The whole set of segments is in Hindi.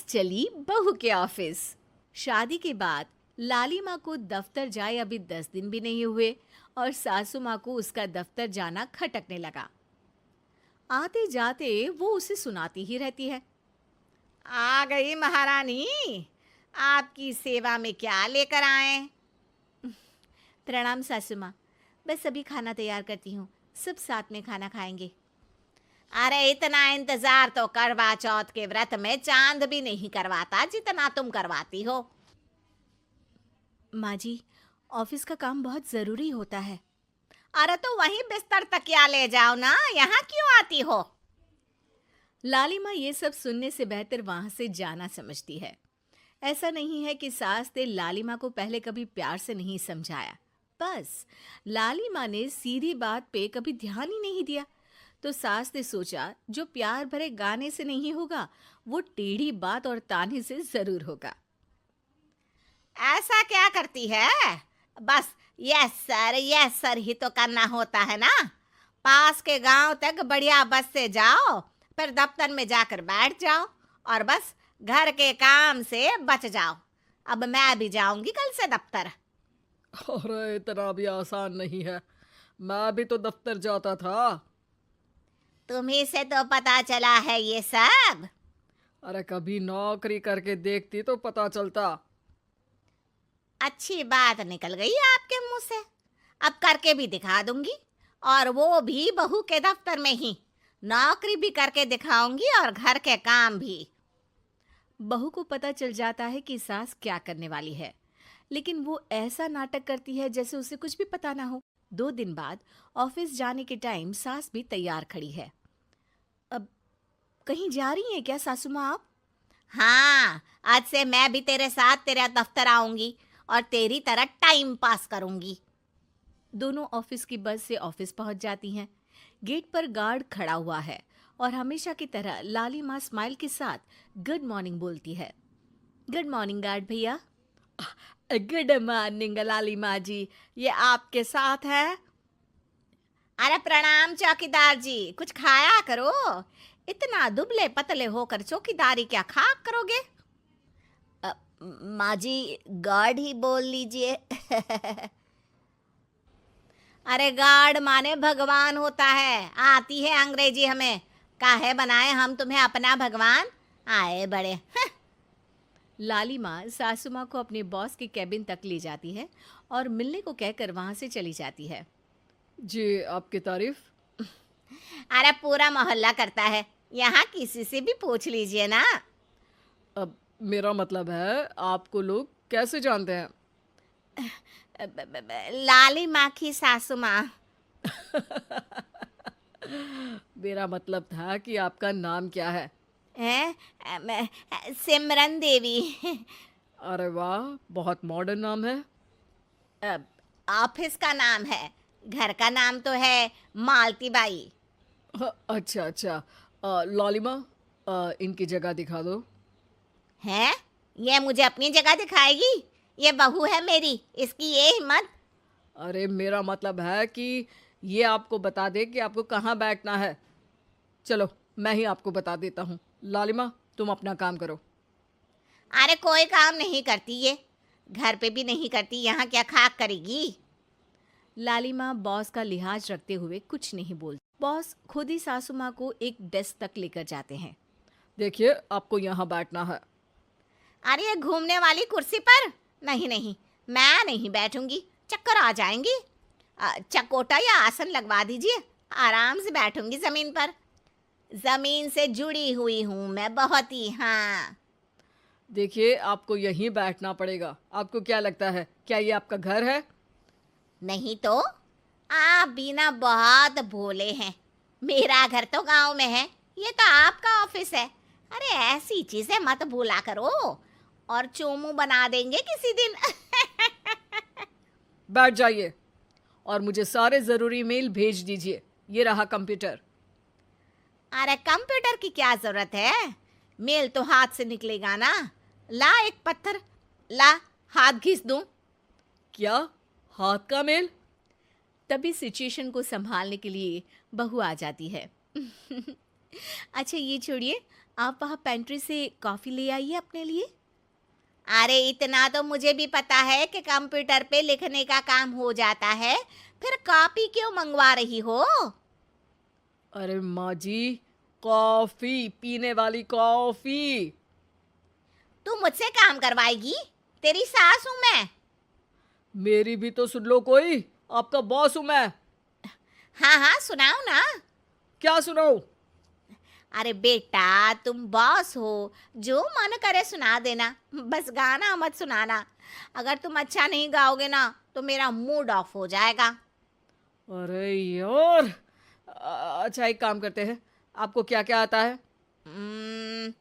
चली बहू के ऑफिस। शादी के बाद लाली माँ को दफ्तर जाए अभी 10 दिन भी नहीं हुए और सासू माँ को उसका दफ्तर जाना खटकने लगा। आते जाते वो उसे सुनाती ही रहती है। आ गई महारानी, आपकी सेवा में क्या लेकर आए? प्रणाम सासू माँ, बस अभी खाना तैयार करती हूँ, सब साथ में खाना खाएंगे। अरे इतना इंतजार तो करवा चौथ के व्रत में चांद भी नहीं करवाता जितना तुम करवाती हो। माँ जी, ऑफिस का काम बहुत ज़रूरी होता है। अरे तो वहीं बिस्तर तकिया ले जाओ ना, यहाँ क्यों आती हो? लाली माँ ये सब सुनने से बेहतर वहां से जाना समझती है। ऐसा नहीं है कि सास ने लाली माँ को पहले कभी प्यार से नहीं समझाया, बस लाली माँ ने सीधी बात पे कभी ध्यान ही नहीं दिया। तो सास ने सोचा जो प्यार भरे गाने से नहीं होगा वो टेढ़ी बात और ताने से जरूर होगा। ऐसा क्या करती है? बस यस सर ही तो करना होता है ना। पास के गांव तक बढ़िया बस से जाओ, फिर दफ्तर में जाकर बैठ जाओ और बस घर के काम से बच जाओ। अब मैं भी जाऊंगी कल से दफ्तर। अरे इतना भी आसान नहीं है, मैं भी तो दफ्तर जाता था। तुम्ही से तो पता चला है ये सब। अरे कभी नौकरी करके देखती तो पता चलता। अच्छी बात निकल गई आपके मुंह से। अब करके भी दिखा दूंगी, और वो भी बहू के दफ्तर में ही। नौकरी भी करके दिखाऊंगी और घर के काम भी। बहू को पता चल जाता है कि सास क्या करने वाली है, लेकिन वो ऐसा नाटक करती है जैसे उसे कुछ भी पता ना हो। 2 दिन बाद ऑफिस जाने के टाइम सास भी तैयार खड़ी है। अब कहीं जा रही हैं क्या सासू माँ आप? हाँ, आज से मैं भी तेरे साथ तेरे दफ्तर आऊंगी और तेरी तरह टाइम पास करूंगी। दोनों ऑफिस की बस से ऑफिस पहुंच जाती हैं। गेट पर गार्ड खड़ा हुआ है और हमेशा की तरह लाली माँ स्माइल के साथ गुड मॉर्निंग बोलती है। गुड मॉर्निंग गार्ड भैया। गुड मॉर्निंग लाली माँ जी, ये आपके साथ है? अरे प्रणाम चौकीदार जी, कुछ खाया करो। इतना दुबले पतले होकर चौकीदारी क्या खाक करोगे? माँ जी, गार्ड ही बोल लीजिए। अरे गार्ड माने भगवान होता है, आती है अंग्रेजी हमें। काहे बनाए हम तुम्हें अपना भगवान? आए बड़े। लाली माँ सासू माँ को अपने बॉस के कैबिन तक ले जाती है और मिलने को कहकर वहां से चली जाती है। जी, आपकी तारीफ। अरे पूरा मोहल्ला करता है, यहाँ किसी से भी पूछ लीजिए ना। अब मेरा मतलब है आपको लोग कैसे जानते हैं? लाली माँ की सासू माँ। मेरा मतलब था कि आपका नाम क्या है? सिमरन देवी। अरे वाह, बहुत मॉडर्न नाम है। ऑफिस का नाम है, घर का नाम तो है मालती बाई। अच्छा अच्छा। लालिमा, इनकी जगह दिखा दो। है? ये मुझे अपनी जगह दिखाएगी? ये बहू है मेरी, इसकी ये हिम्मत। अरे मेरा मतलब है कि ये आपको बता दे कि आपको कहाँ बैठना है। चलो मैं ही आपको बता देता हूँ। लालिमा, तुम अपना काम करो। अरे कोई काम नहीं करती ये, घर पे भी नहीं करती, यहाँ क्या खाक करेगी? लाली माँ बॉस का लिहाज रखते हुए कुछ नहीं बोलती। बॉस खुद ही सासू माँ को एक डेस्क तक लेकर जाते हैं। देखिए, आपको यहाँ बैठना है। अरे ये घूमने वाली कुर्सी पर? नहीं नहीं, मैं नहीं बैठूंगी, चक्कर आ जाएंगी। चकोटा या आसन लगवा दीजिए, आराम से बैठूंगी जमीन पर। जमीन से जुड़ी हुई हूँ मैं बहुत ही। हाँ देखिए, आपको यहीं बैठना पड़ेगा। आपको क्या लगता है, क्या ये आपका घर है? नहीं तो? आप भी ना बहुत भोले हैं। मेरा घर तो गांव में है, ये तो आपका ऑफिस है। अरे ऐसी चीजें मत भूला करो, और चोमू बना देंगे किसी दिन। बैठ जाइए और मुझे सारे ज़रूरी मेल भेज दीजिए। ये रहा कंप्यूटर। अरे कंप्यूटर की क्या जरूरत है, मेल तो हाथ से निकलेगा ना। ला एक पत्थर, ला हाथ घिस दूं। क्या? हाथ का मेल? तभी सिचुएशन को संभालने के लिए बहू आ जाती है। अच्छा ये छोड़िए, आप वहाँ पेंट्री से कॉफ़ी ले आइए अपने लिए। अरे इतना तो मुझे भी पता है कि कंप्यूटर पे लिखने का काम हो जाता है, फिर कॉपी क्यों मंगवा रही हो? अरे माँ जी, कॉफी, पीने वाली कॉफी। तू मुझसे काम करवाएगी? तेरी सास हूं मैं। मेरी भी तो सुन लो कोई, आपका बॉस हूं मैं। हाँ हाँ सुनाओ ना। क्या सुनाऊं? अरे बेटा तुम बॉस हो, जो मन करे सुना देना, बस गाना मत सुनाना। अगर तुम अच्छा नहीं गाओगे ना तो मेरा मूड ऑफ हो जाएगा। अरे यार, अच्छा एक काम करते हैं, आपको क्या क्या आता है? हम्म,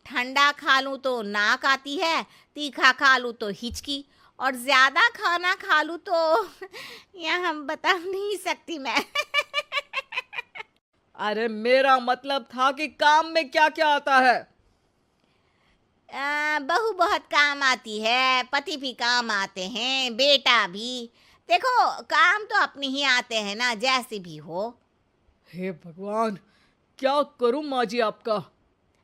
ठंडा खा लूं तो नाक आती है, तीखा खा लूं तो हिचकी, और ज्यादा खाना खा लूं तो यहाँ बता नहीं सकती मैं। अरे मेरा मतलब था कि काम में क्या क्या आता है। बहू बहुत काम आती है, पति भी काम आते हैं, बेटा भी। देखो काम तो अपने ही आते हैं ना, जैसे भी हो। हे भगवान, क्या करूं माँ जी आपका।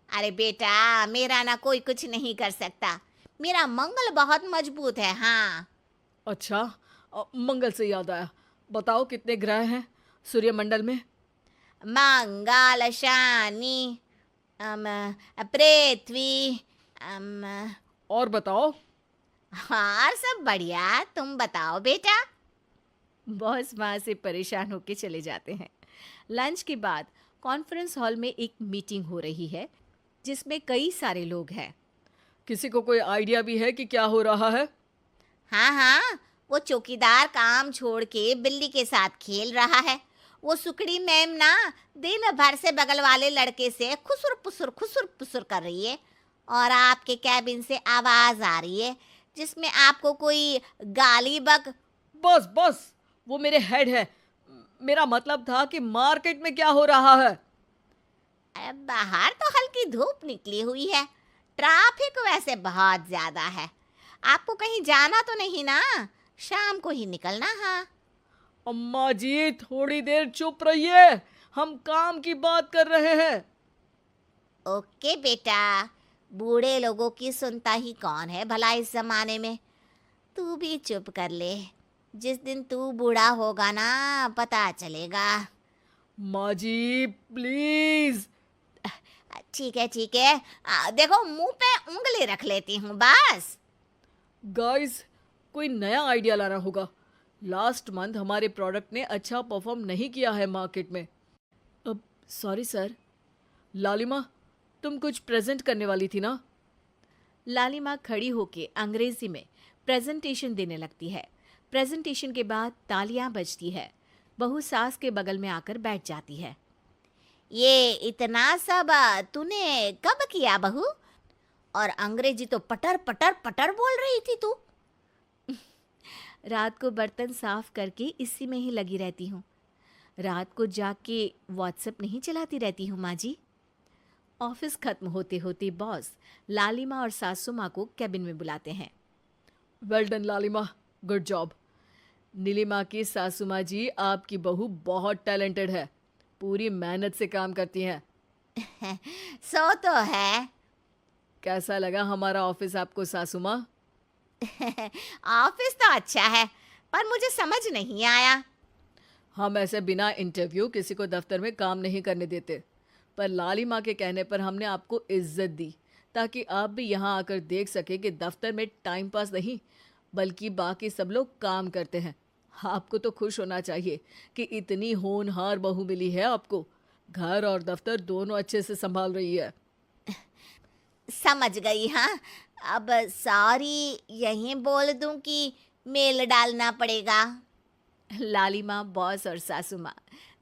अरे बेटा मेरा ना कोई कुछ नहीं कर सकता, मेरा मंगल बहुत मजबूत है। हाँ अच्छा, मंगल से याद आया, बताओ कितने ग्रह हैं सूर्यमंडल में? मंगल शनि पृथ्वी और बताओ। और सब बढ़िया, तुम बताओ बेटा। बॉस वहाँ से परेशान होकर चले जाते हैं। लंच के बाद कॉन्फ्रेंस हॉल में एक मीटिंग हो रही है जिसमें कई सारे लोग हैं। किसी को कोई आइडिया भी है कि क्या हो रहा है? हाँ हाँ, वो चौकीदार काम छोड़ के बिल्ली के साथ खेल रहा है। वो सुकड़ी मैम ना दिन भर से बगल वाले लड़के से खुसुर पुसुर कर रही है, और आपके कैबिन से आवाज आ रही है जिसमें आपको कोई गाली बक। बस बस, वो मेरे हेड है। मेरा मतलब था कि मार्केट में क्या हो रहा है। अरे बाहर तो हल्की धूप निकली हुई है, ट्रैफिक वैसे बहुत ज्यादा है। आपको कहीं जाना तो नहीं ना? शाम को ही निकलना। हाँ अम्मा जी थोड़ी देर चुप रहिए, हम काम की बात कर रहे हैं। ओके बेटा, बूढ़े लोगों की सुनता ही कौन है भला इस जमाने में। तू भी चुप कर ले, जिस दिन तू बूढ़ा होगा ना पता चलेगा। माँ जी प्लीज। ठीक है, देखो मुंह पे उंगली रख लेती हूँ बस। गाइस, कोई नया आइडिया लाना होगा। लास्ट मंथ हमारे प्रोडक्ट ने अच्छा परफॉर्म नहीं किया है मार्केट में। अब सॉरी सर। लालिमा, तुम कुछ प्रेजेंट करने वाली थी ना? लालिमा खड़ी होके अंग्रेजी में प्रेजेंटेशन देने लगती है। प्रेजेंटेशन के बाद तालियां बजती है। बहू सास के बगल में आकर बैठ जाती है। ये इतना सब तूने कब किया बहू? और अंग्रेजी तो पटर पटर पटर बोल रही थी तू। रात को बर्तन साफ करके इसी में ही लगी रहती हूँ। रात को जाग के व्हाट्सएप नहीं चलाती रहती हूँ माँ जी। ऑफिस खत्म होते होते बॉस लालिमा और सासू माँ को कैबिन में बुलाते हैं। वेल डन लालिमा, गुड जॉब। नीलिमा की सासू माँ जी, आपकी बहू बहुत टैलेंटेड है, पूरी मेहनत से काम करती हैं। सो तो है। कैसा लगा हमारा ऑफिस आपको सासू माँ? ऑफिस तो अच्छा है, पर मुझे समझ नहीं आया। हम ऐसे बिना इंटरव्यू किसी को दफ्तर में काम नहीं करने देते, पर लालिमा के कहने पर हमने आपको इज्जत दी ताकि आप भी यहाँ आकर देख सके कि दफ्तर में टाइम पास नहीं बल्कि बाकी सब लोग काम करते हैं। आपको तो खुश होना चाहिए कि इतनी होनहार बहू मिली है आपको। घर और दफ्तर दोनों अच्छे से संभाल रही है। समझ गई। हाँ अब सॉरी यहीं बोल दूं कि मेल डालना पड़ेगा? लालिमा, बॉस और सासू माँ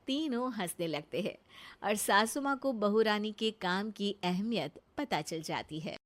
तीनों हंसने लगते हैं और सासू माँ को बहू रानी के काम की अहमियत पता चल जाती है।